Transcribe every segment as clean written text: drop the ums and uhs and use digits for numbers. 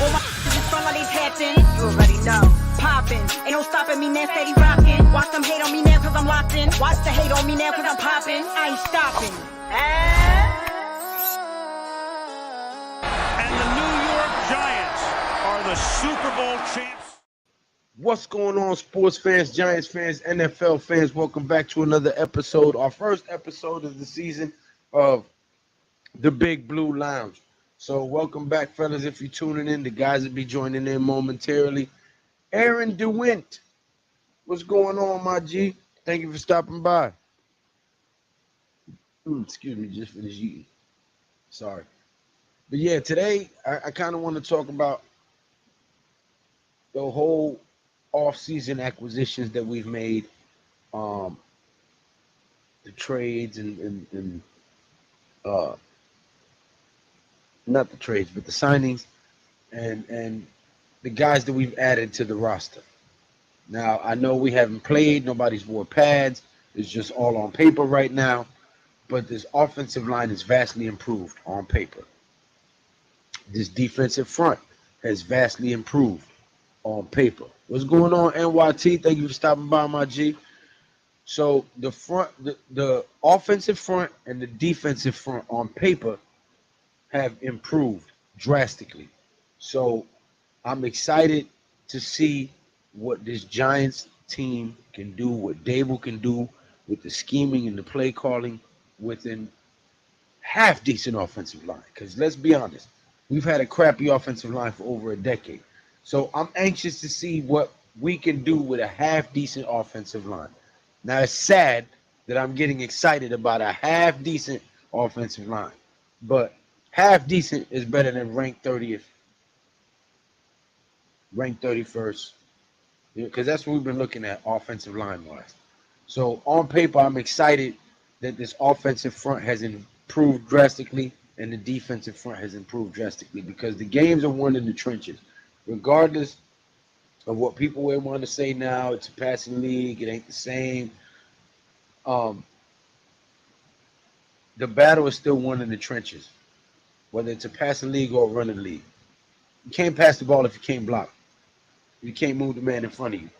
Well, my is strong on these hatching. You already know. Poppin'. Ain't no stopping me now, steady rockin'. Watch them hate on me now cause I'm locked in. Watch the hate on me now cause I'm poppin'. I ain't stopping. And the New York Giants are the Super Bowl champs. What's going on, sports fans, Giants fans, NFL fans? Welcome back to another episode, our first episode of the season of the Big Blue Lounge. So welcome back, fellas. If you're tuning in, the guys will be joining in momentarily. Aaron DeWint, what's going on, my G? Thank you for stopping by. Excuse me, just finished eating. Sorry. But yeah, today I kind of want to talk about the whole off-season acquisitions that we've made, the trades and not the trades, but the signings and the guys that we've added to the roster. Now, I know we haven't played, nobody's wore pads, it's just all on paper right now, but this offensive line is vastly improved on paper. This defensive front has vastly improved on paper. What's going on, NYT? Thank you for stopping by, my G. So the offensive front and the defensive front on paper have improved drastically. So I'm excited to see what this Giants team can do, what Dable can do with the scheming and the play calling within half-decent offensive line. Because let's be honest, we've had a crappy offensive line for over a decade. So I'm anxious to see what we can do with a half-decent offensive line. Now, it's sad that I'm getting excited about a half-decent offensive line. But half-decent is better than ranked 30th, ranked 31st. Because that's what we've been looking at offensive line-wise. So on paper, I'm excited that this offensive front has improved drastically and the defensive front has improved drastically because the games are won in the trenches. Regardless of what people will want to say now, it's a passing league, it ain't the same. The battle is still won in the trenches, whether it's a passing league or a running league. You can't pass the ball if you can't block. You can't move the man in front of you,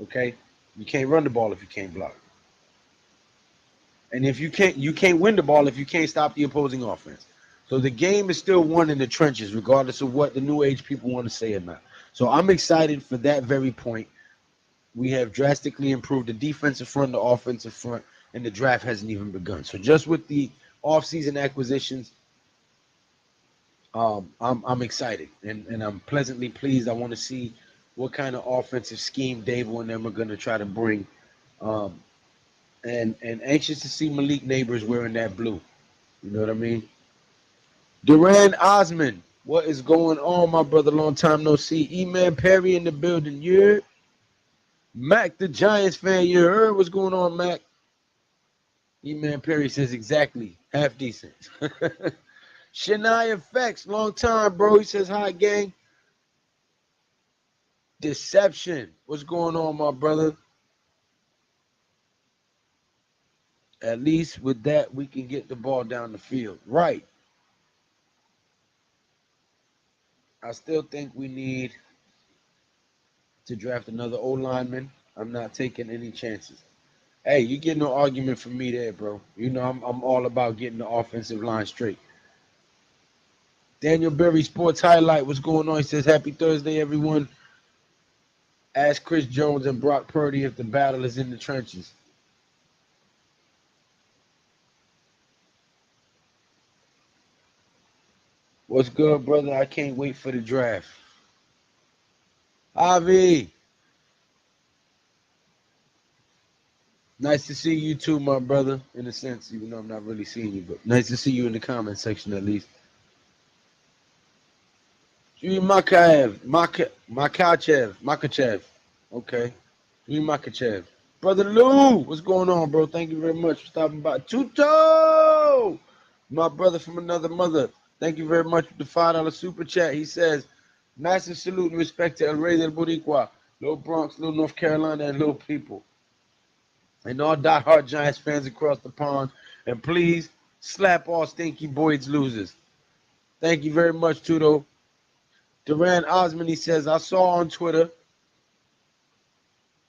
okay? You can't run the ball if you can't block. And if you can't win the ball if you can't stop the opposing offense. So the game is still won in the trenches, regardless of what the new age people want to say or not. So I'm excited for that very point. We have drastically improved the defensive front, the offensive front, and the draft hasn't even begun. So just with the offseason acquisitions, I'm excited and I'm pleasantly pleased. I want to see what kind of offensive scheme Dable and them are going to try to bring. And anxious to see Malik Neighbors wearing that blue. You know what I mean? Duran Osmond, what is going on, my brother? Long time no see. E-Man Perry in the building. You heard? Mac, the Giants fan. You heard what's going on, Mac? E-Man Perry says exactly. Half decent. Shania Effects, long time, bro. He says, hi, gang. Deception. What's going on, my brother? At least with that, we can get the ball down the field. Right. I still think we need to draft another O-lineman. I'm not taking any chances. Hey, you get no argument from me there, bro. You know I'm all about getting the offensive line straight. Daniel Berry Sports Highlight. What's going on? He says, happy Thursday, everyone. Ask Chris Jones and Brock Purdy if the battle is in the trenches. What's good, brother? I can't wait for the draft. Avi. Nice to see you too, my brother, in a sense, even though I'm not really seeing you, but nice to see you in the comment section at least. Yuri Makachev. Okay. Yuri Makachev. Brother Lou, what's going on, bro? Thank you very much for stopping by. Tuto! My brother from another mother. Thank you very much for the $5 super chat. He says, massive salute and respect to El Rey del Boricua, Little Bronx, Little North Carolina, and Little people. And all diehard Giants fans across the pond. And please slap all Stinky Boyd's losers. Thank you very much, Tuto. Duran Osmond, he says, I saw on Twitter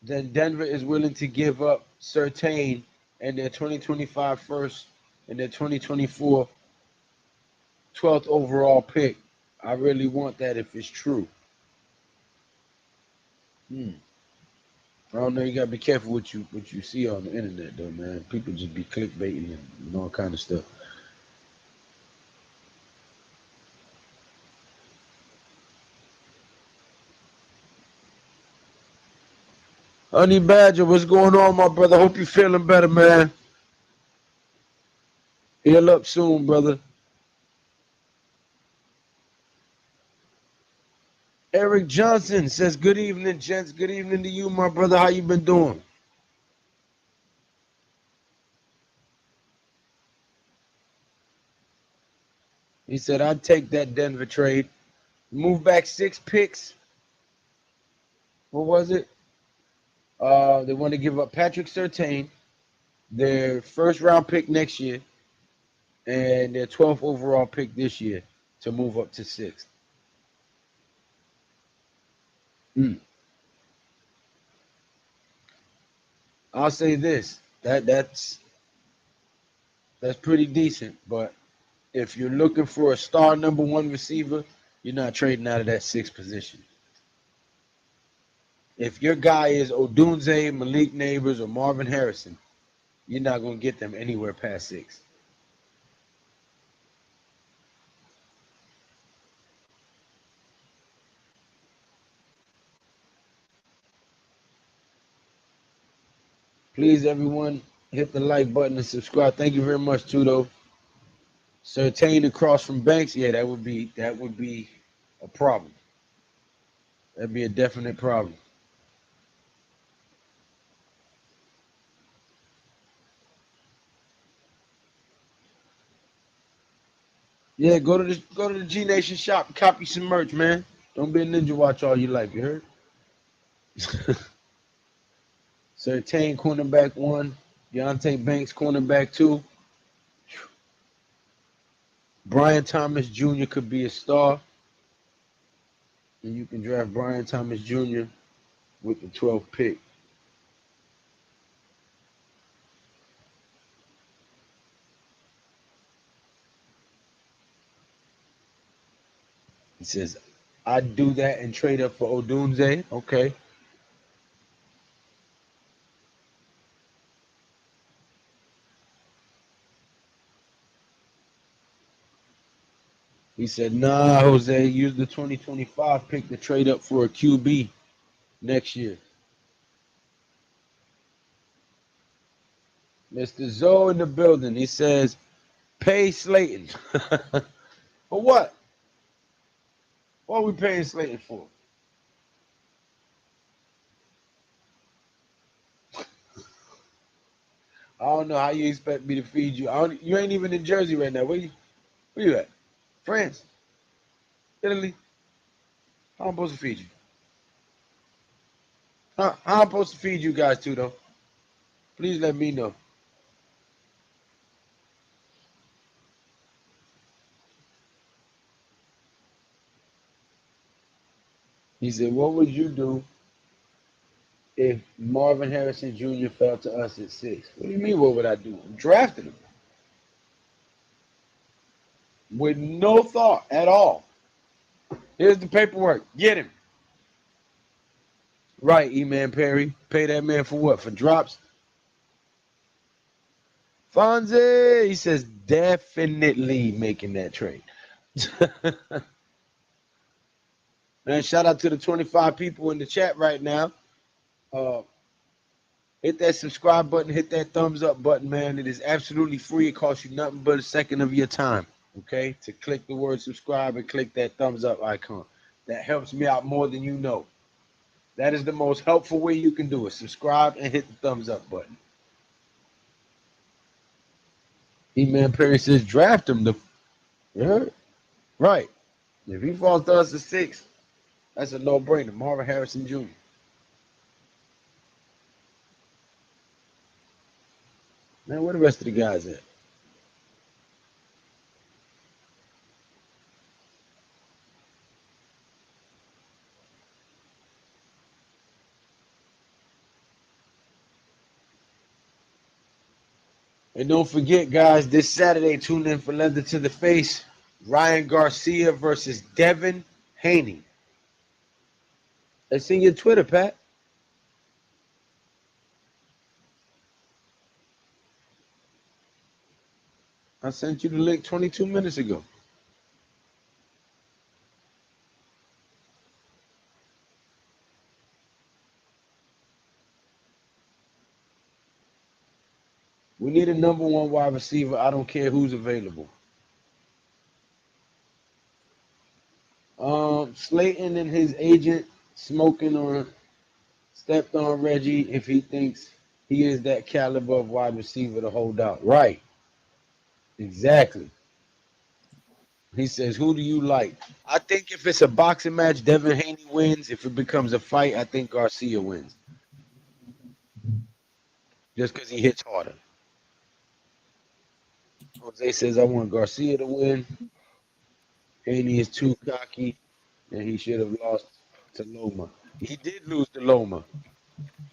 that Denver is willing to give up Surtain and their 2025 first and their 2024 12th overall pick. I really want that if it's true. I don't know. You gotta be careful what you see on the internet, though, man. People just be clickbaiting and all kind of stuff. Honey Badger, what's going on, my brother? Hope you're feeling better, man. Heal up soon, brother. Eric Johnson says, good evening, gents. Good evening to you, my brother. How you been doing? He said, I'd take that Denver trade. Move back 6 picks. What was it? They want to give up Patrick Surtain, their first round pick next year, and their 12th overall pick this year to move up to 6th. I'll say this. That's pretty decent, but if you're looking for a star number 1 receiver, you're not trading out of that 6th position. If your guy is Odunze, Malik Neighbors, or Marvin Harrison, you're not going to get them anywhere past 6. Please, everyone, hit the like button and subscribe. Thank you very much, Tudo. Surtain across from Banks, yeah, that would be a problem. That'd be a definite problem. Yeah, go to the G Nation shop, copy some merch, man. Don't be a ninja watch all your life, you heard? Surtain, cornerback 1. Deontay Banks, cornerback 2. Brian Thomas Jr. could be a star. And you can draft Brian Thomas Jr. with the 12th pick. He says, I'd do that and trade up for Odunze. Okay. He said, nah, Jose, use the 2025 pick to trade up for a QB next year. Mr. Zoe in the building. He says, pay Slayton. For what? What are we paying Slayton for? I don't know how you expect me to feed you. You ain't even in Jersey right now. Where you at? France? Italy? How I'm supposed to feed you? How I'm supposed to feed you guys too, though? Please let me know. He said, what would you do if Marvin Harrison Jr. fell to us at 6? What do you mean, what would I do? I'm drafting him. With no thought at all. Here's the paperwork. Get him. Right, E-Man Perry. Pay that man for what? For drops? Fonzie, he says, definitely making that trade. Man, shout out to the 25 people in the chat right now. Hit that subscribe button, hit that thumbs up button, man. It is absolutely free. It costs you nothing but a second of your time, okay? To click the word subscribe and click that thumbs up icon. That helps me out more than you know. That is the most helpful way you can do it. Subscribe and hit the thumbs up button. E-Man Perry says, draft him. Yeah, right. If he falls to us at 6, that's a no-brainer. Marvin Harrison Jr. Man, where the rest of the guys at? And don't forget, guys, this Saturday, tune in for Leather to the Face. Ryan Garcia versus Devin Haney. It's in your Twitter, Pat. I sent you the link 22 minutes ago. We need a number one wide receiver. I don't care who's available. Slayton and his agent smoking on, stepped on Reggie if he thinks he is that caliber of wide receiver to hold out. Right. Exactly. He says, who do you like? I think if it's a boxing match, Devin Haney wins. If it becomes a fight, I think Garcia wins. Just because he hits harder. Jose says, I want Garcia to win. Haney is too cocky, and he should have lost to Loma. He did lose to Loma.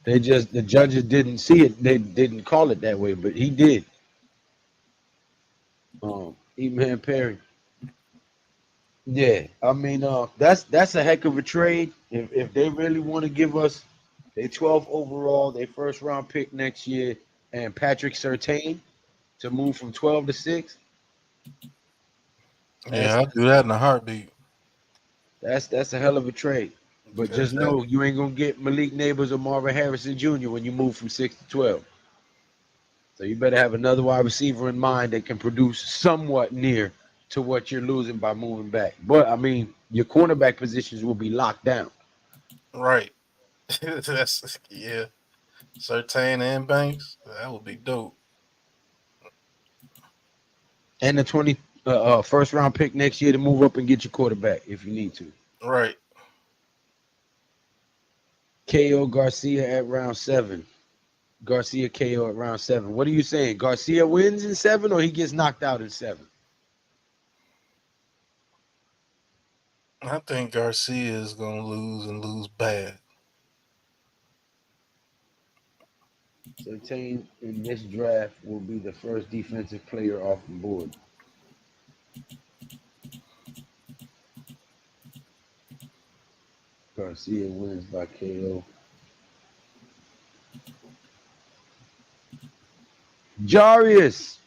The judges didn't see it. They didn't call it that way, but he did. E-Man Perry. Yeah, I mean, that's a heck of a trade. If they really want to give us their 12th overall, their first round pick next year, and Patrick Surtain to move from 12 to 6. Yeah, I'll do that in a heartbeat. That's a hell of a trade. But just know you ain't gonna get Malik Neighbors or Marvin Harrison Jr. when you move from 6 to 12. So you better have another wide receiver in mind that can produce somewhat near to what you're losing by moving back. But I mean, your cornerback positions will be locked down. Right. That's yeah. Surtain and Banks, that would be dope. And the 20 first round pick next year to move up and get your quarterback if you need to. Right. KO Garcia at round 7. Garcia KO at round 7. What are you saying? Garcia wins in 7 or he gets knocked out in 7? I think Garcia is gonna lose and lose bad. Surtain in this draft will be the first defensive player off the board. Garcia wins by KO. Jarius.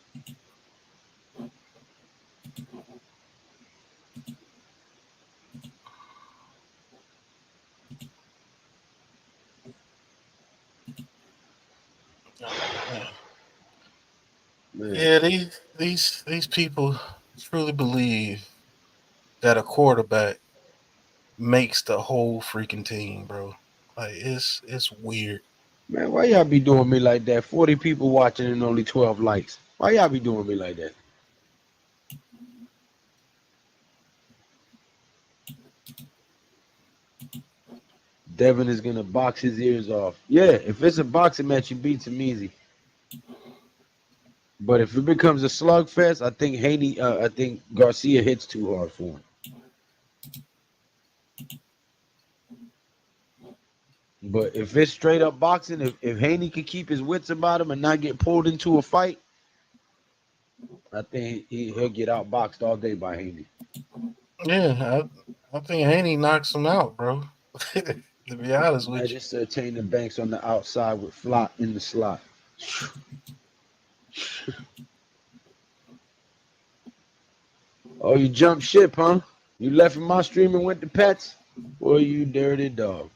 Man. Yeah, these people truly believe that a quarterback makes the whole freaking team, bro. Like it's weird. Man, why y'all be doing me like that? 40 people watching and only 12 likes. Why y'all be doing me like that? Devin is gonna box his ears off. Yeah, if it's a boxing match, you beats him easy. But if it becomes a slugfest, I think Garcia hits too hard for him. But if it's straight up boxing, if Haney could keep his wits about him and not get pulled into a fight, I think he'll get outboxed all day by Haney. Yeah, I think Haney knocks him out, bro. To be honest with I you. just Tainer Banks on the outside with Flott in the slot. Oh, you jumped ship, huh? You left from my stream and went to Pets? Boy, you dirty dog.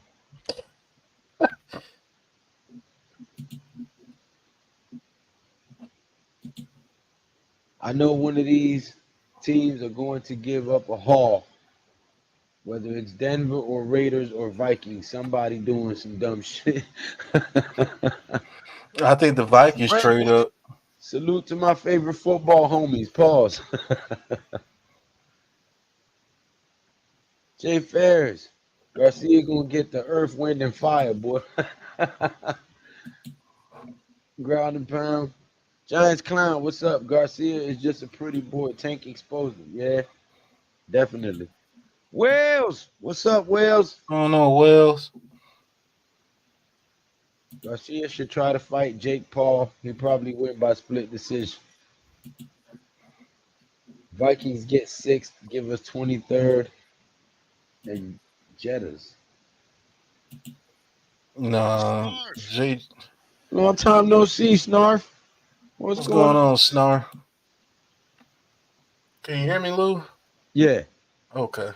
I know one of these teams are going to give up a haul, whether it's Denver or Raiders or Vikings. Somebody doing some dumb shit. I think the Vikings trade up. Salute to my favorite football homies. Pause. Jay Ferris. Garcia gonna get the earth, wind, and fire, boy. Ground and pound. Giants clown, what's up? Garcia is just a pretty boy. Tank exposed him. Yeah, definitely. Wales, what's up, Wales? I don't know, Wells. Garcia should try to fight Jake Paul. He'll probably win by split decision. Vikings get 6th, give us 23rd, and Jettas. Nah, Snarf. Jay, Long time no see, Snarf. What's what's going going on? on, Snar? Can you hear me, Lou? Yeah. Okay.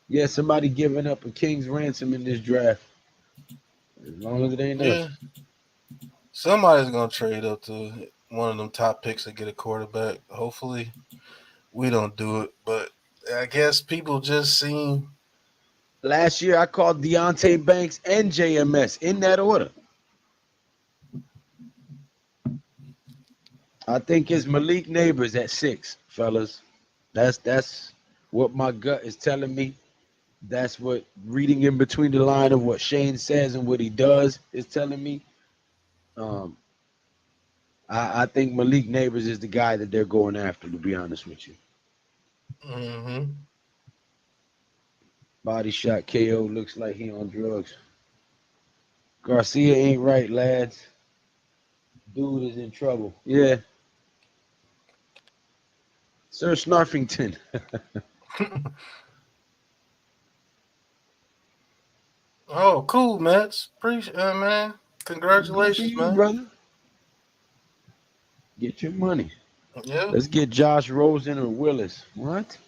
Yeah, somebody giving up a king's ransom in this draft. As long as it ain't Yeah, us. somebody's gonna trade up to one of them top picks to get a quarterback. Hopefully, we don't do it, but I guess people just seem. Last year, I called Deontay Banks and JMS in that order. I think it's Malik Neighbors at 6, fellas. That's what my gut is telling me. That's what reading in between the line of what Shane says and what he does is telling me. Um, I think Malik Neighbors is the guy that they're going after, to be honest with you. Mm-hmm. Body shot KO looks like he on drugs. Garcia ain't right, lads. Dude is in trouble. Yeah. Sir Snarfington. Oh, cool, Mets. Appreciate it, man. Good for Congratulations, you, man. brother. Get your money. Yeah. Let's get Josh Rosen or Willis. What?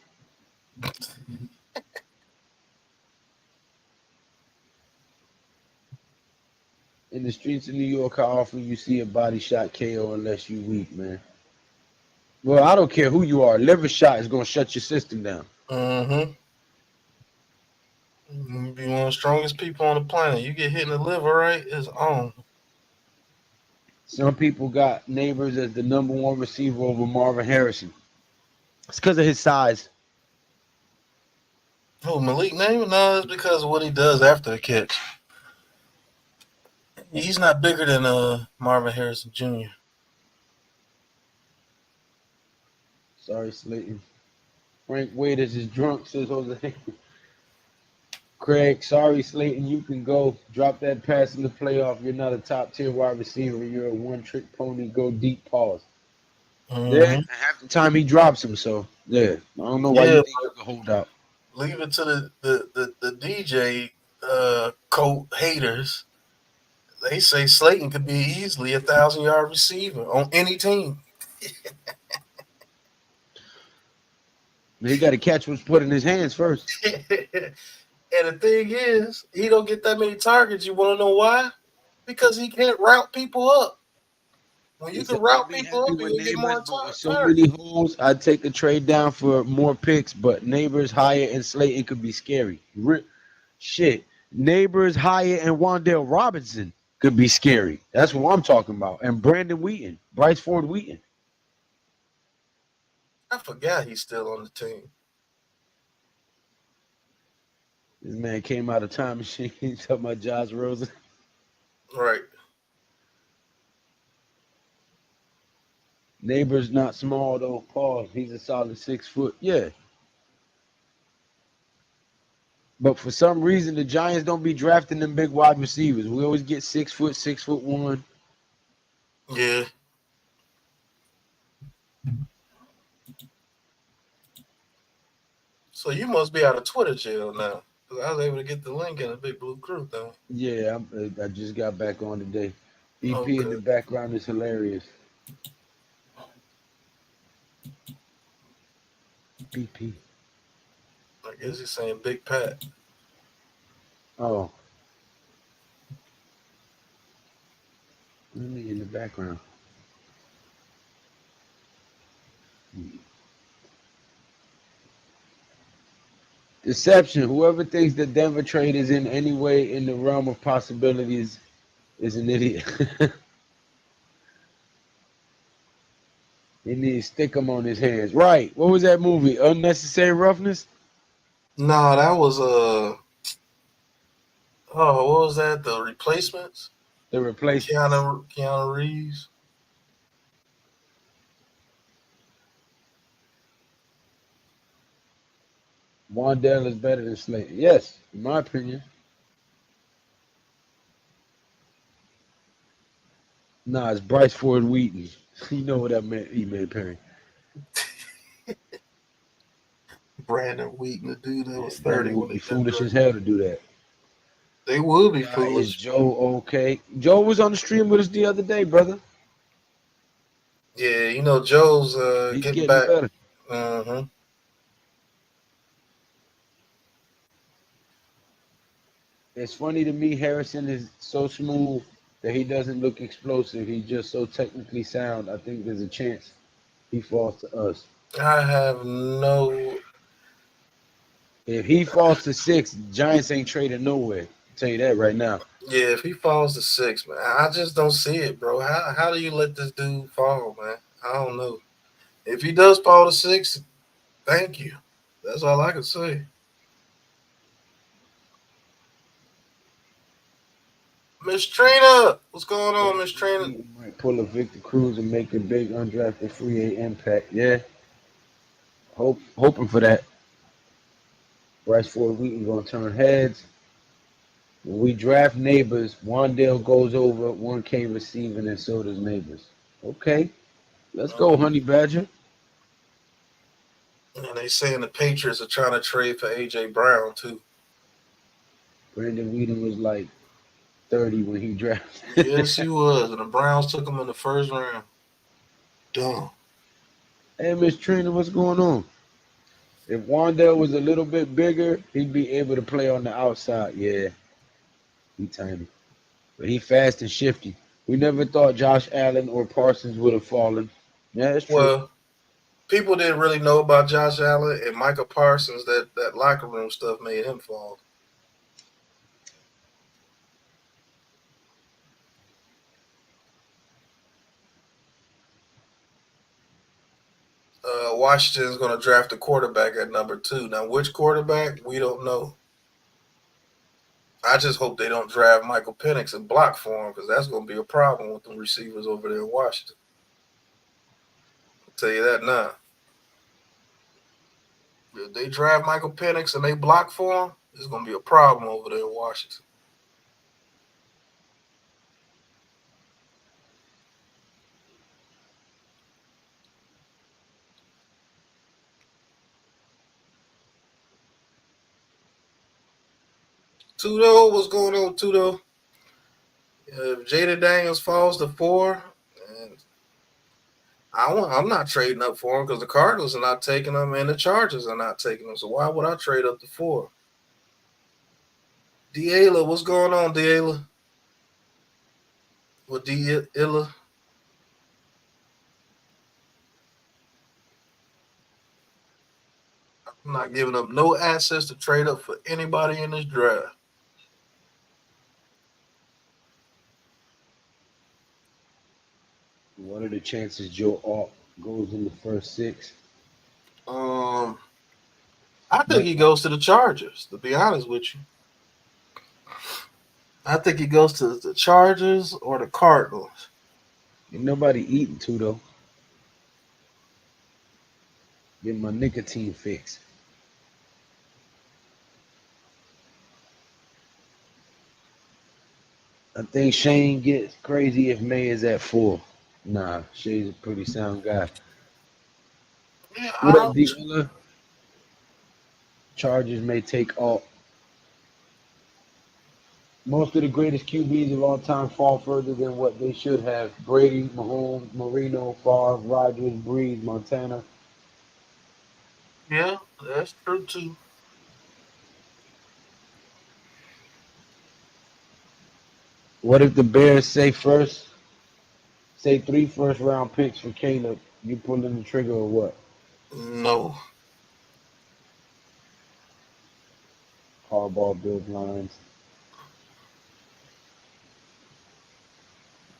In the streets of New York, how often you see a body shot KO unless you weak, man? Well, I don't care who you are. Liver shot is going to shut your system down. Mm-hmm. You be one of the strongest people on the planet. You get hit in the liver, right? It's on. Some people got Neighbors as the number one receiver over Marvin Harrison. It's because of his size. Oh, Malik name? No, it's because of what he does after the catch. He's not bigger than Marvin Harrison Jr. Sorry, Slayton. Frank Waiters is drunk, says Jose. Craig, sorry, Slayton, you can go. Drop that pass in the playoff. You're not a top tier wide receiver. You're a one trick pony. Go deep pause. Yeah, Mm-hmm. half the time he drops him, so yeah. I don't know why you Yeah, think you can hold out. leave it to the DJ coat haters. They say Slayton could be easily 1,000-yard receiver on any team. He got to catch what's put in his hands first. And the thing is, he don't get that many targets. You want to know why? Because he can't route people up. When you can Listen, I'd route be people happy up, with you get Neighbors, more but with so targets. many holes, I'd take the trade down for more picks. But Neighbors, Hyatt, and Slayton could be scary. Shit, Neighbors, Hyatt, and Wandale Robinson could be scary. That's what I'm talking about. And Brandon Wheaton, Bryce Ford Wheaton. I forgot he's still on the team. This man came out of time machine. Talking about Josh Rosen. Right. Neighbors not small though. Paul, he's a solid 6 foot. Yeah. But for some reason, the Giants don't be drafting them big wide receivers. We always get 6 foot, 6'1". Yeah. So you must be out of Twitter jail now. Because I was able to get the link in the Big Blue Crew thing. Yeah, I just got back on today. EP in Okay. the background is hilarious. BP. I guess he's saying Big Pat. Oh. Let me in the background. Deception. Whoever thinks the Denver trade is in any way in the realm of possibilities is an idiot. He needs to stick him on his hands. Right. What was that movie? Unnecessary Roughness? No, that was what was that? The Replacements? The Replacements. Keanu Reeves. Wandale is better than Slayton. Yes, in my opinion. Nah, it's Bryce Ford Wheaton. You know what that meant, E-Man Perry. Brandon Wheaton, the dude that Yeah, was 30 Brandon when would they be did foolish that. as hell to do that. They would be Guy is foolish. Joe okay? Joe was on the stream with us the other day, brother. Yeah, you know, Joe's He's getting getting back. better. Mm-hmm. It's funny to me, Harrison is so smooth that he doesn't look explosive. He's just so technically sound. I think there's a chance he falls to us. I have no. If he falls to 6, Giants ain't trading nowhere. I'll tell you that right now. Yeah, if he falls to 6, man, I just don't see it, bro. How do you let this dude fall, man? I don't know. If he does fall to 6, thank you. That's all I can say. Miss Trina, what's going on, Miss Brandon Trina? Wheaton might pull a Victor Cruz and make a big undrafted free agent impact. Yeah, hoping for that. Bryce Ford Wheaton gonna turn heads. When we draft neighbors, Wandale goes over, one came receiving, and so does neighbors. Okay, let's go, Honey Badger. And they saying the Patriots are trying to trade for AJ Brown too. Brandon Wheaton was like 30 when he Yes, drafted. he was, and the Browns took him in the first round. Dumb. Hey, Miss Trina, what's going on? If Wandale was a little bit bigger, he'd be able to play on the outside. Yeah, he tiny. But he fast and shifty. We never thought Josh Allen or Parsons would have fallen. Yeah, that's true. Well, people didn't really know about Josh Allen and Michael Parsons. That locker room stuff made him fall. Washington's going to draft a quarterback at number 2. Now, which quarterback we don't know. I just hope they don't draft Michael Penix and block for him because that's going to be a problem with them receivers over there in Washington. I'll tell you that now. If they draft Michael Penix and they block for him, it's going to be a problem over there in Washington. Tudo, what's going on, Tudo? If Jaden Daniels falls to 4, and I'm not trading up for him because the Cardinals are not taking him and the Chargers are not taking him. So why would I trade up to 4? D'Ayla, what's going on, D'Ayla? With D'Ayla? I'm not giving up no assets to trade up for anybody in this draft. What are the chances Joe Alt goes in the first 6? Um, I think But he goes to the Chargers, to be honest with you. I think he goes to the Chargers or the Cardinals. ain't nobody eating too though. Get my nicotine fix. I think Shane gets crazy if May is at 4. Nah, Shay's a pretty sound guy. Yeah, What up, D. Chargers may take Alt. Most of the greatest QBs of all time fall further than what they should have. Brady, Mahomes, Marino, Favre, Rodgers, Breeze, Montana. yeah, that's true too. What if the Bears say 3 first-round picks for Caleb? You pulling the trigger or what? No. Hardball build lines.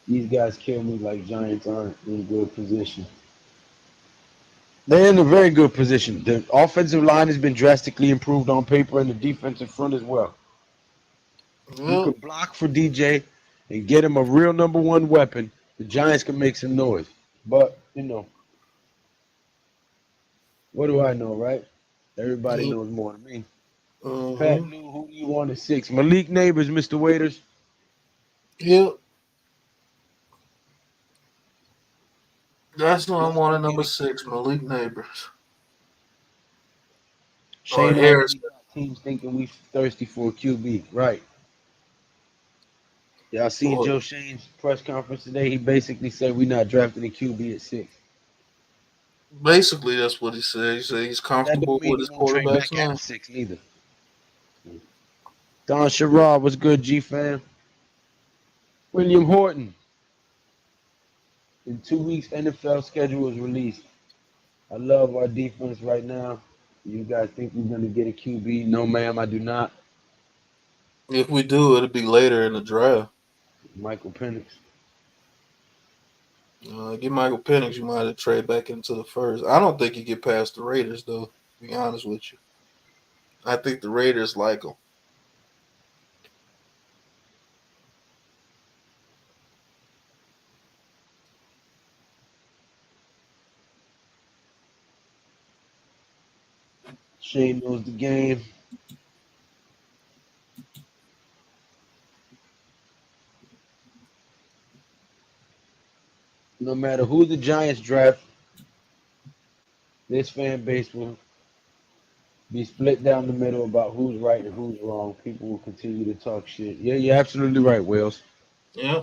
These guys kill me like Giants aren't in good position. They're in a very good position. The offensive line has been drastically improved on paper, and the defensive front as well. You Well, could block for DJ and get him a real number 1 weapon. The Giants can make some noise. But, what do I know, right? Everybody knows more than me. Pat mm-hmm. Lou, who do you want at 6? Malik Neighbors, Mr. Waiters. Yeah. That's who I want at number 6, Malik Neighbors. Or Shane Harris. already got teams thinking we thirsty for a QB. Right. Y'all seen Or Joe Shane's press conference today? He basically said we're not drafting a QB at 6. basically, that's what he said. He said he's That comfortable don't mean with he his won't trade quarterbacks back out now. of 6 neither. Don Sherrod, what's good, G fam? William Horton. In 2 weeks, NFL schedule is released. I love our defense right now. You guys think we're going to get a QB? No, ma'am, I do not. If we do, it'll be later in the draft. Michael Penix. Get Michael Penix, you might have to trade back into the first. I don't think he get past the Raiders, though, to be honest with you. I think the Raiders like him. Shane knows the game. No matter who the Giants draft, this fan base will be split down the middle about who's right and who's wrong. People will continue to talk shit. Yeah, you're absolutely right, Wells. Yeah.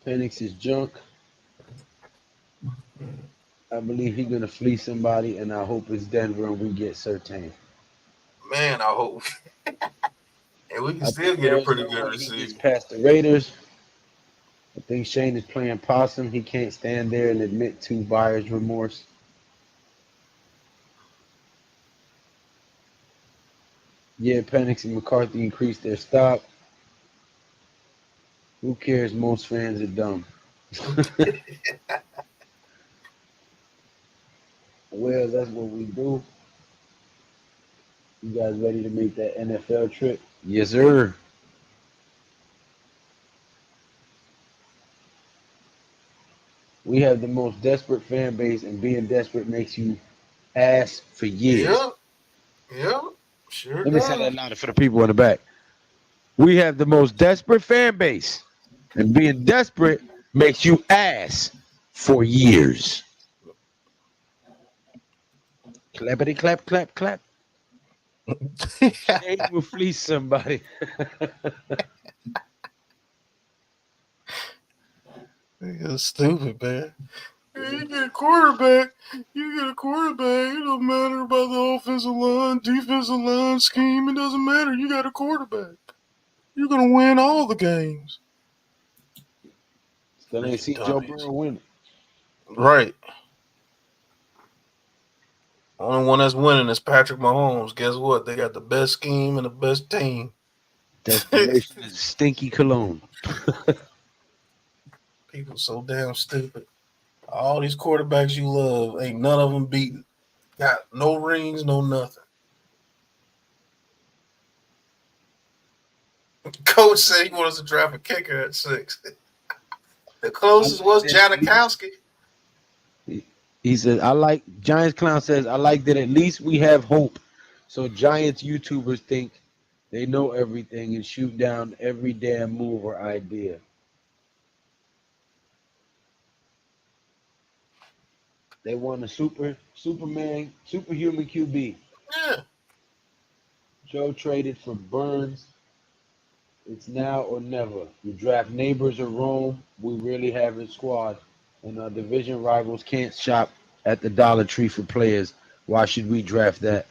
Penix is junk. I believe he's gonna fleece somebody, and I hope it's Denver and we get Surtain. Man, I hope. And we can I still think get a there's pretty no good way he gets receiver. past the Raiders. I think Shane is playing possum. He can't stand there and admit to buyer's remorse. Yeah, Penix and McCarthy increased their stock. Who cares? Most fans are dumb. Well, that's what we do. You guys ready to make that NFL trip? Yes, sir. We have the most desperate fan base, and being desperate makes you ass for years. Yep. Yep. Sure Let me say that does. louder for the people in the back. We have the most desperate fan base, and being desperate makes you ass for years. Clappity clap, clap, clap. Shane will fleece somebody. You're stupid, man. You get a quarterback. You get a quarterback. It don't matter about the offensive line, defensive line, scheme. It doesn't matter. You got a quarterback. You're gonna win all the games. Still ain't seen Joe Burrow win. Right. Only one that's winning is Patrick Mahomes. Guess what? They got the best scheme and the best team. Desperation is stinky cologne. People so damn stupid. All these quarterbacks you love, ain't none of them beaten. Got no rings, no nothing. Coach said he wants to draft a kicker at 6. The closest was Janikowski. He said, I like, Giants Clown says, I like that at least we have hope. So Giants YouTubers think they know everything and shoot down every damn move or idea. They want a superhuman QB. Yeah. Joe traded for Burns. It's now or never. You draft neighbors or Rome. We really have a squad. And our division rivals can't shop at the Dollar Tree for players. Why should we draft that?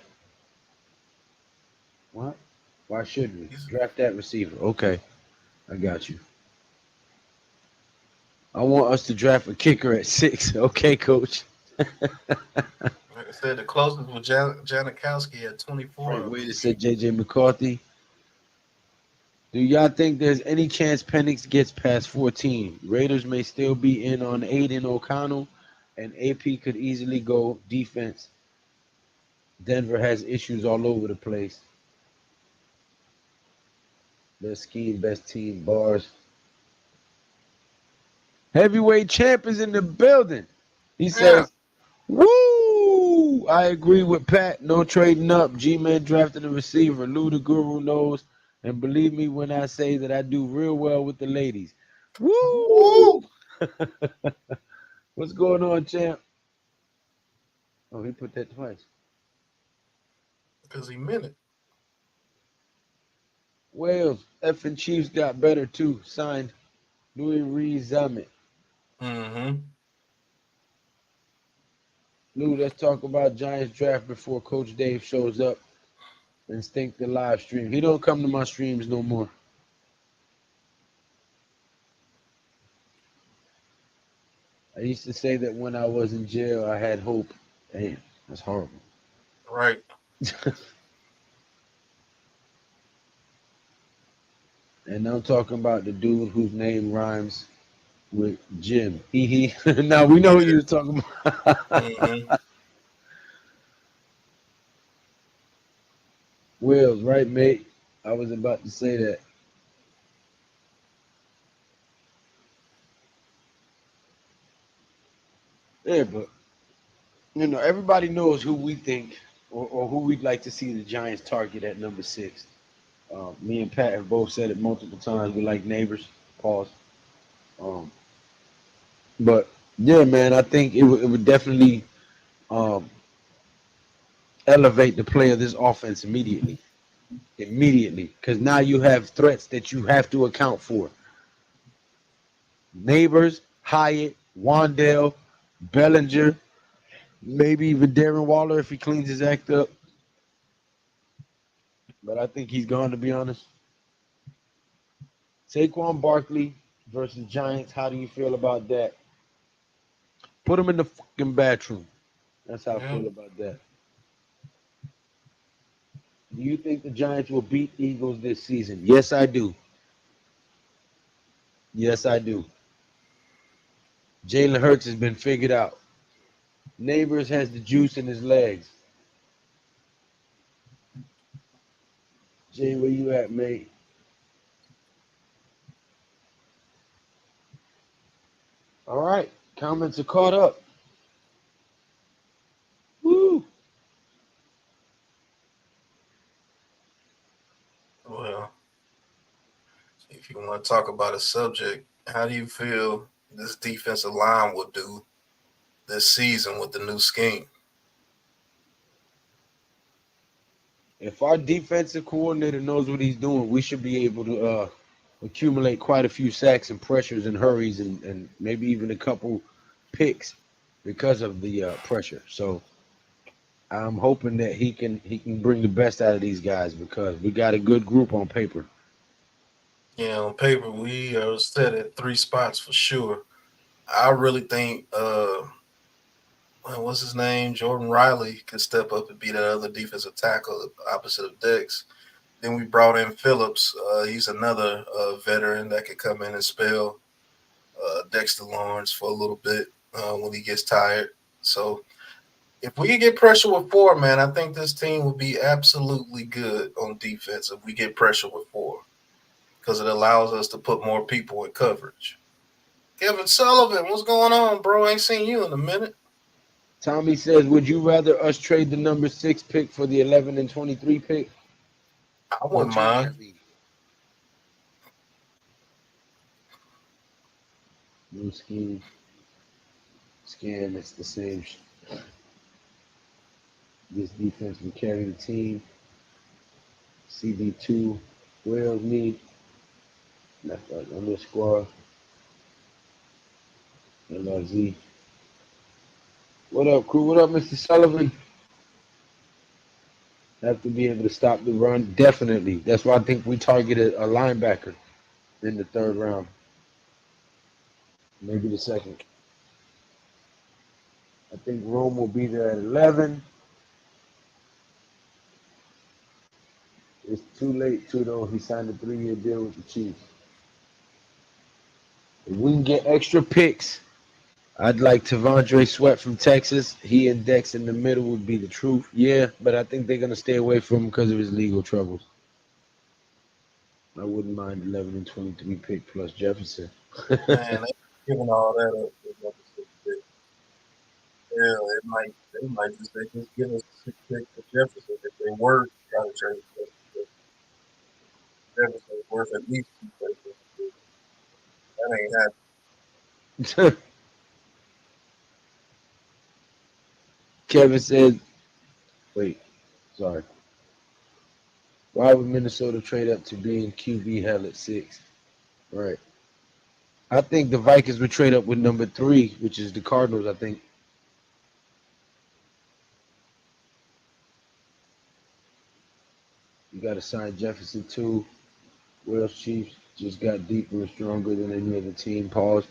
What? Why should we? Draft that receiver. Okay. I got you. I want us to draft a kicker at 6. Okay, coach. Like I said, the closest was Janikowski at 24. Frank Wade said J.J. McCarthy. Do y'all think there's any chance Penix gets past 14? Raiders may still be in on Aiden O'Connell, and AP could easily go defense. Denver has issues all over the place. Best scheme, best team, bars. Heavyweight champ is in the building. He says, woo! I agree with Pat. No trading up. G-Man drafted a receiver. Lou the Guru knows. And believe me when I say that I do real well with the ladies. Woo! What's going on, champ? Oh, he put that twice. Because he meant it. Wales, effing Chiefs got better too. Signed Louis Reed Zamet. Mm-hmm. Lou, let's talk about Giants draft before Coach Dave shows up and stink the live stream. He don't come to my streams no more. I used to say that when I was in jail, I had hope. Damn, that's horrible. Right. And I'm talking about the dude whose name rhymes with Jim. He. Now we know who you was talking about. Mm-hmm. Wills, right, mate? I was about to say that. Yeah, but everybody knows who we think or who we'd like to see the Giants target at number 6. Me and Pat have both said it multiple times. We like neighbors. Pause. Um, but yeah, man, I think it would definitely um, elevate the play of this offense immediately. Immediately, because now you have threats that you have to account for. Neighbors, Hyatt, Wandale, Bellinger, maybe even Darren Waller if he cleans his act up. But I think he's gone, to be honest. Saquon Barkley versus Giants. How do you feel about that? Put him in the fucking bathroom. That's how I Yeah. feel about that. Do you think the Giants will beat Eagles this season? Yes, I do. Yes, I do. Jalen Hurts has been figured out. Neighbors has the juice in his legs. Jay, where you at, mate? All right. Comments are caught up. Woo! Well, if you want to talk about a subject, how do you feel this defensive line will do this season with the new scheme? If our defensive coordinator knows what he's doing, we should be able to accumulate quite a few sacks and pressures and hurries and maybe even a couple picks because of the pressure. So I'm hoping that he can bring the best out of these guys because we got a good group on paper. Yeah, on paper, we are set at 3 spots for sure. I really think, what's his name? Jordan Riley could step up and be that other defensive tackle opposite of Dex. Then we brought in Phillips. He's another veteran that could come in and spell Dexter Lawrence for a little bit when he gets tired. So if we can get pressure with 4, man, I think this team will be absolutely good on defense if we get pressure with 4 because it allows us to put more people in coverage. Kevin Sullivan, what's going on, bro? Ain't seen you in a minute. Tommy says, would you rather us trade the number 6 pick for the 11 and 23 pick? I What wouldn't change mind. that mean? New scheme. Scam, it's the same. This defense will carry the team. CB2, Wales need left underscore LRZ. What up, crew? What up, Mr. Sullivan? Have to be able to stop the run. Definitely. That's why I think we targeted a linebacker in the 3rd round. Maybe the 2nd. I think Rome will be there at 11. It's too late, too, though. He signed a 3-year deal with the Chiefs. If we can get extra picks, I'd like Tavondre Sweat from Texas. He and Dex in the middle would be the truth. Yeah, but I think they're going to stay away from him because of his legal troubles. I wouldn't mind 11 and 23 pick plus Jefferson. Man, they giving all that up. Yeah, they might just give us a 6 pick for Jefferson if they were trying to trade Jefferson. Jefferson worth at least 2 first. That ain't happening. Kevin said, wait, sorry. Why would Minnesota trade up to be in QB hell at 6? Right. I think the Vikings would trade up with number 3, which is the Cardinals, I think. You got to sign Jefferson too. Wells Chiefs just got deeper and stronger than any other team. Pause.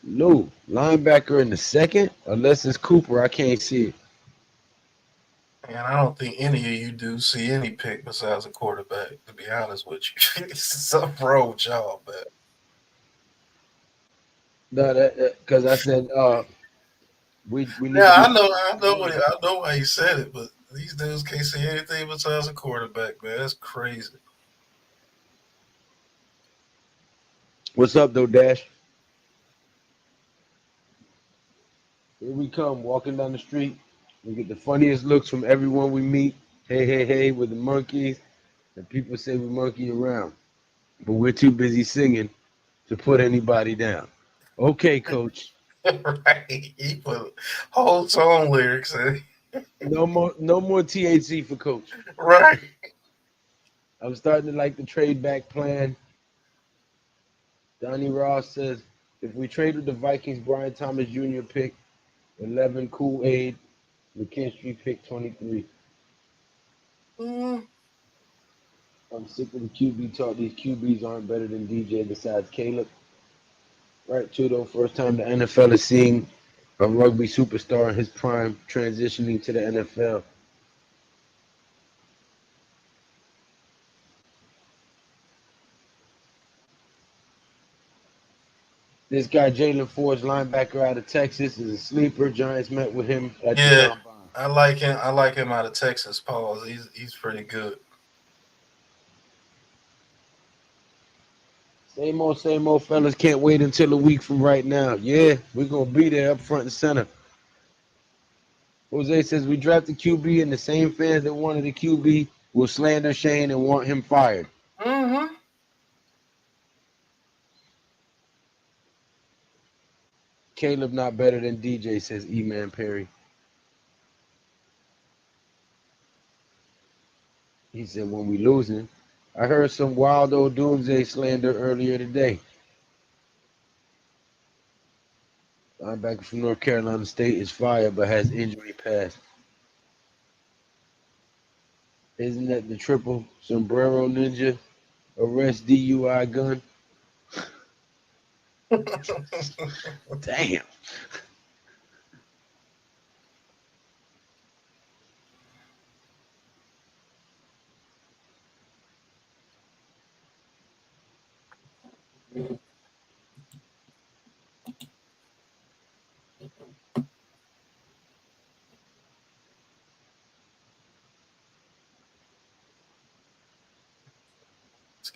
Lou, linebacker in the second? Unless it's Cooper, I can't see it. And I don't think any of you do see any pick besides a quarterback, to be honest with you. It's something wrong with y'all, man. No, that because I said we need to Yeah, be. I know why you said it, but these dudes can't see anything besides a quarterback, man. That's crazy. What's up, though, Dash? Here we come, walking down the street. We get the funniest looks from everyone we meet. Hey, hey, hey, with the monkeys. And people say we monkey around, but we're too busy singing to put anybody down. Okay, coach. Right? He put whole song lyrics in. No more THC for coach. Right. I'm starting to like the trade back plan. Donnie Ross says if we trade with the Vikings, Brian Thomas Jr. pick 11, Kool-Aid, McKinstry pick 23. Mm. I'm sick of the QB talk. These QBs aren't better than DJ besides Caleb. Right, too, though. First time the NFL is seeing a rugby superstar in his prime transitioning to the NFL. This guy, Jalen Ford's linebacker out of Texas, is a sleeper. Giants met with him at the Yeah, combine. I like him. I like him out of Texas. Pause. He's pretty good. Same old fellas. Can't wait until a week from right now. Yeah, we're going to be there up front and center. Jose says we drafted QB and the same fans that wanted the QB will slander Shane and want him fired. Mm-hmm. Caleb not better than DJ, says E-Man Perry. He said when we losing. I heard some wild old doomsday slander earlier today. Linebacker from North Carolina State is fired but has injury past. Isn't that the triple sombrero ninja arrest DUI gun? Damn.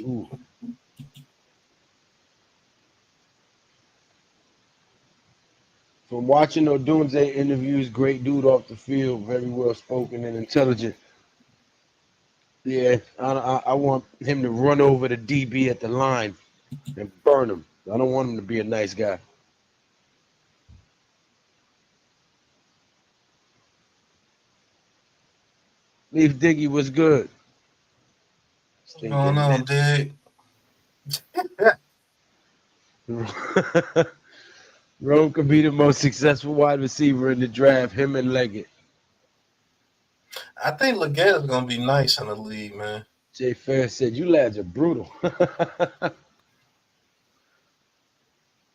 Ooh. From watching Odunze interviews, great dude off the field, very well spoken and intelligent. Yeah, I want him to run over the DB at the line and burn him. I don't want him to be a nice guy. Leaf Diggy was good. Oh Stinking no, bitch. dig. Rome could be the most successful wide receiver in the draft, him and Leggett. I think Leggett is gonna be nice in the league, man. Jay Fair said, you lads are brutal.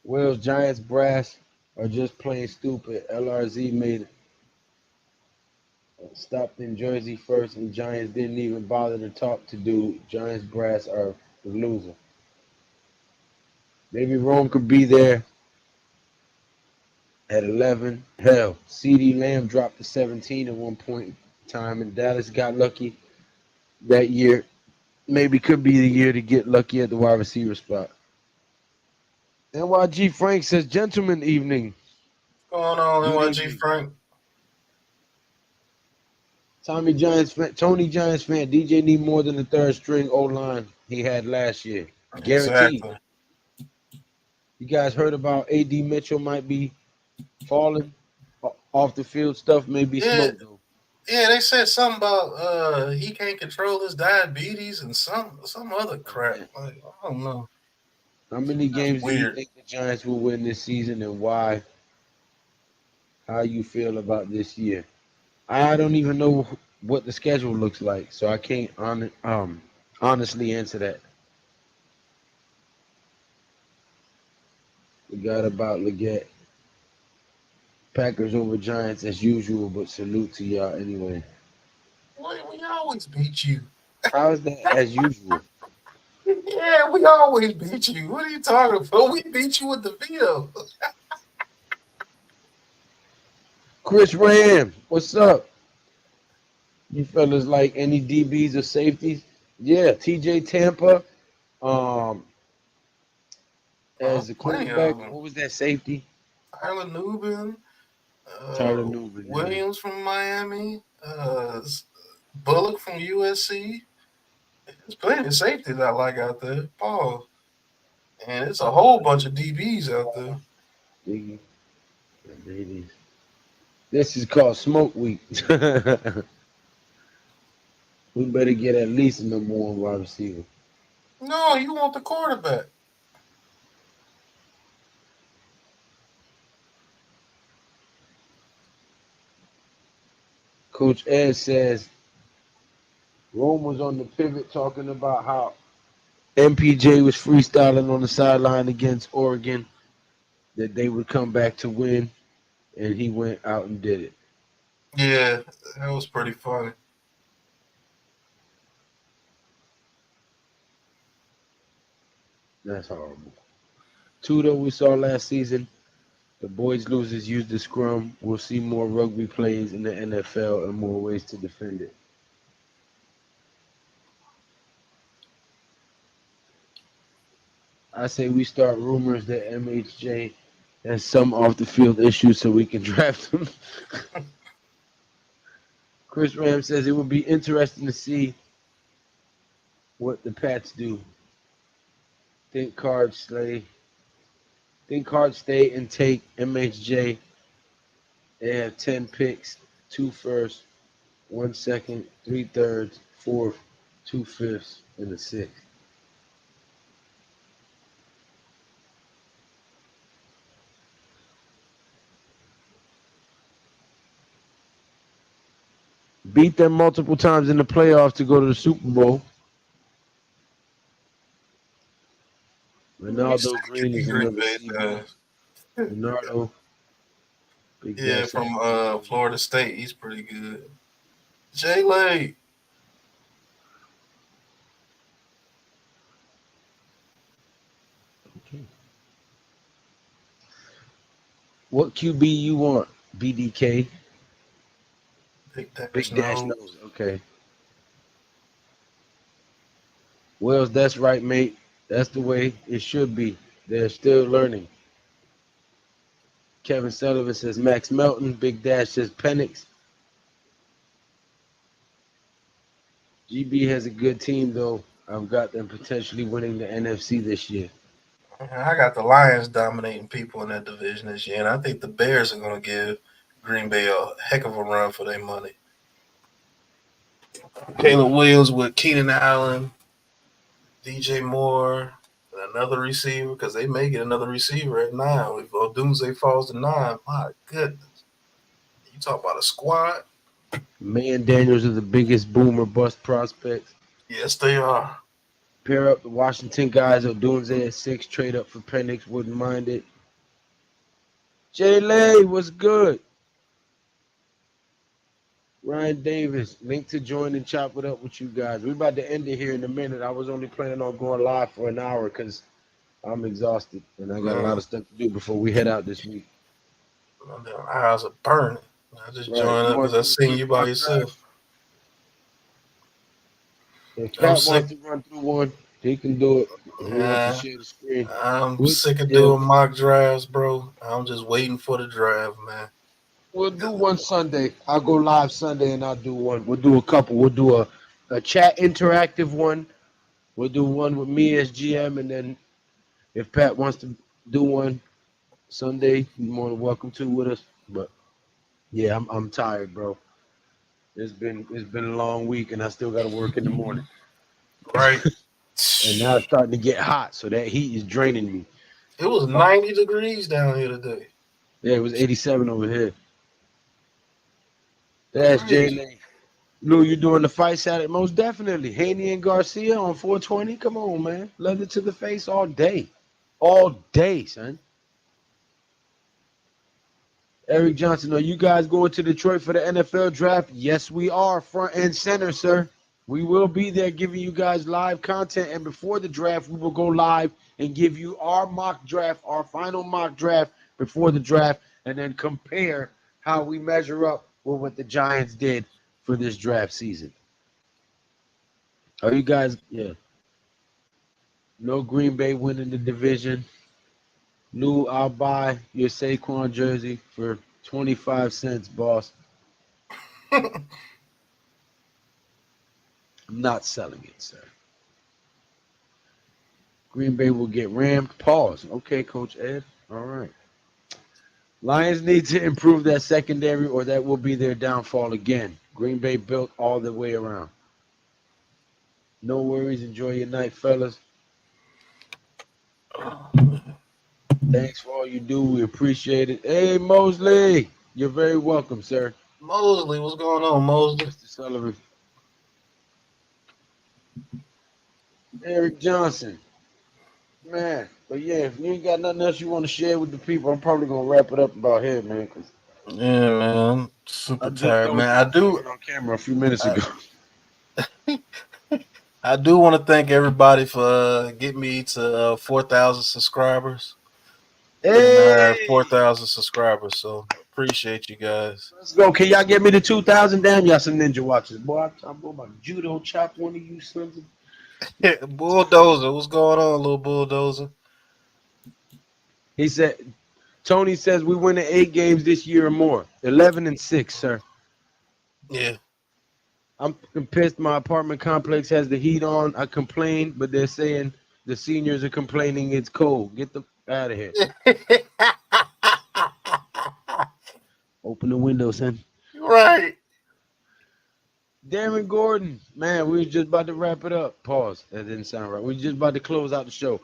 Wells, Giants brass are just plain stupid. LRZ made stopped in Jersey first, and Giants didn't even bother to talk to dude. Giants brass are the loser. Maybe Rome could be there at 11. Hell, CD Lamb dropped to 17 at one point in time, and Dallas got lucky that year. Maybe could be the year to get lucky at the wide receiver spot. NYG Frank says, gentlemen evening. What's going on, Good NYG evening. Frank? Tony Giants fan. DJ need more than the third string O line he had last year. Guaranteed. Exactly. You guys heard about AD Mitchell might be falling off the field? Stuff may be Yeah, smoke though. yeah. They said something about he can't control his diabetes and some other crap. Okay. Like, I don't know. How many That's games do you weird. think the Giants will win this season, and why? How you feel about this year? I don't even know what the schedule looks like, so I can't honestly answer that. We got about Leggett. Packers over Giants as usual, but salute to y'all anyway. We always beat you. How is that as usual? Yeah, we always beat you. What are you talking about? We beat you with the veto. Chris Ram, what's up? You fellas like any DBs or safeties? Yeah, TJ Tampa. Um, as a Plenty quarterback, of them. what was that safety? Tyler Nubin, Tyler Newman. Yeah. Williams from Miami, Bullock from USC. There's plenty of safeties I like out there. Paul. And it's a whole bunch of DBs out there. Diggy. Ladies. This is called Smoke Week. We better get at least a number one wide receiver. No, you want the quarterback. Coach Ed says Rome was on the pivot talking about how MPJ was freestyling on the sideline against Oregon, that they would come back to win, and he went out and did it. Yeah, that was pretty funny. That's horrible. Two that we saw last season, the boys losers use the scrum. We'll see more rugby plays in the NFL and more ways to defend it. I say we start rumors that MHJ has some off the field issues so we can draft him. Chris Ram says it would be interesting to see what the Pats do. Think cards stay and take MHJ. They have 10 picks, 2 firsts, 1 second, 3 thirds, 4th, 2 fifths, and a 6th. Beat them multiple times in the playoffs to go to the Super Bowl. Let me see Ronaldo Green is Green another Bay CB. does. Bernardo, Big Yeah, Dash. from Florida State. He's pretty good. Jay Lay. Okay. What QB you want? BDK. Big Dash Big Dash knows. knows. Okay. Wells, that's right, mate. That's the way it should be. They're still learning. Kevin Sullivan says Max Melton. Big Dash says Penix. GB has a good team, though. I've got them potentially winning the NFC this year. I got the Lions dominating people in that division this year, and I think the Bears are going to give Green Bay a heck of a run for their money. Caleb Williams with Keenan Allen, DJ Moore, and another receiver, because they may get another receiver at 9. If Odunze falls to 9, my goodness. You talk about a squad? Man Daniels are the biggest boomer bust prospects. Yes, they are. Pair up the Washington guys. Odunze at 6. Trade up for Penix. Wouldn't mind it. Jay Lay, what's good? Ryan Davis, link to join and chop it up with you guys. We're about to end it here in a minute. I was only planning on going live for an hour because I'm exhausted and I got a lot of stuff to do before we head out this week. My damn eyes are burning. I just Right. joined You up want because I to do a seen quick you by mock draft? yourself. If I'm Cap sick. wants to run through one, he can do it. If he wants to Uh, share the screen. I'm What? sick of Yeah. doing mock drafts, bro. I'm just waiting for the draft, man. We'll do one Sunday. I'll go live Sunday and I'll do one. We'll do a couple. We'll do a chat interactive one. We'll do one with me as GM, and then if Pat wants to do one Sunday, you're more than welcome to with us. But yeah, I'm tired, bro. It's been a long week, and I still got to work in the morning. Right. And now it's starting to get hot, so that heat is draining me. It was 90 degrees down here today. Yeah, it was 87 over here. That's Jay. Lou, you doing the fight Saturday? Most definitely. Haney and Garcia on 420. Come on, man. Leather to the face all day. All day, son. Eric Johnson, are you guys going to Detroit for the NFL draft? Yes, we are. Front and center, sir. We will be there giving you guys live content. And before the draft, we will go live and give you our mock draft, our final mock draft before the draft, and then compare how we measure up with what the Giants did for this draft season. Are you guys, yeah. No Green Bay winning the division. Lou, I'll buy your Saquon jersey for 25 cents, boss. I'm not selling it, sir. Green Bay will get rammed. Pause. Okay, Coach Ed. All right. Lions need to improve that secondary, or that will be their downfall again. Green Bay built all the way around. No worries. Enjoy your night, fellas. Thanks for all you do. We appreciate it. Hey, Mosley. You're very welcome, sir. Mosley, what's going on, Mosley? Mr. Sullivan. Eric Johnson. Man, but yeah, if you ain't got nothing else you want to share with the people, I'm probably going to wrap it up about here, man. Yeah, man. I'm super tired, man. I do on camera a few minutes ago. I do want to thank everybody for getting me to 4,000 subscribers. Hey, 4,000 subscribers, so appreciate you guys. Let's go. Can y'all get me to 2,000? Damn, y'all some ninja watchers. Boy, I'm about judo chop one of you sons of... Bulldozer, what's going on, little bulldozer? He said, Tony says we win the 8 games this year or more. 11-6, sir. Yeah. I'm pissed. My apartment complex has the heat on. I complained, but they're saying the seniors are complaining it's cold. Get the out of here. Open the window, son. Right. Darren Gordon, man, we were just about to wrap it up. Pause. That didn't sound right. We were just about to close out the show.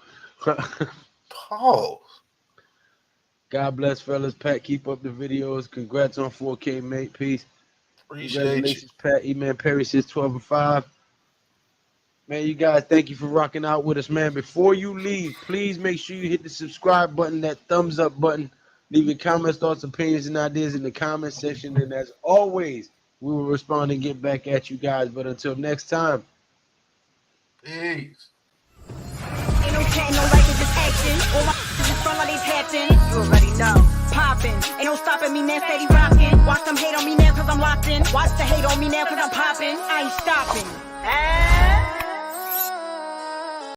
Pause. God bless, fellas. Pat, keep up the videos. Congrats on 4K, mate. Peace. Appreciate Congratulations, Pat. E-Man Perry says 12-5. Man, you guys, thank you for rocking out with us, man. Before you leave, please make sure you hit the subscribe button, that thumbs up button. Leave your comments, thoughts, opinions, and ideas in the comment section. And as always, we will respond and get back at you guys. But until next time. Peace. Ain't no chatting, no liking, just action. All my just front like they tapping. You already know. Popping. Ain't no stopping me now, steady rocking. Watch them hate on me now, cause I'm locked in. Watch the hate on me now, cause I'm popping. I ain't stopping.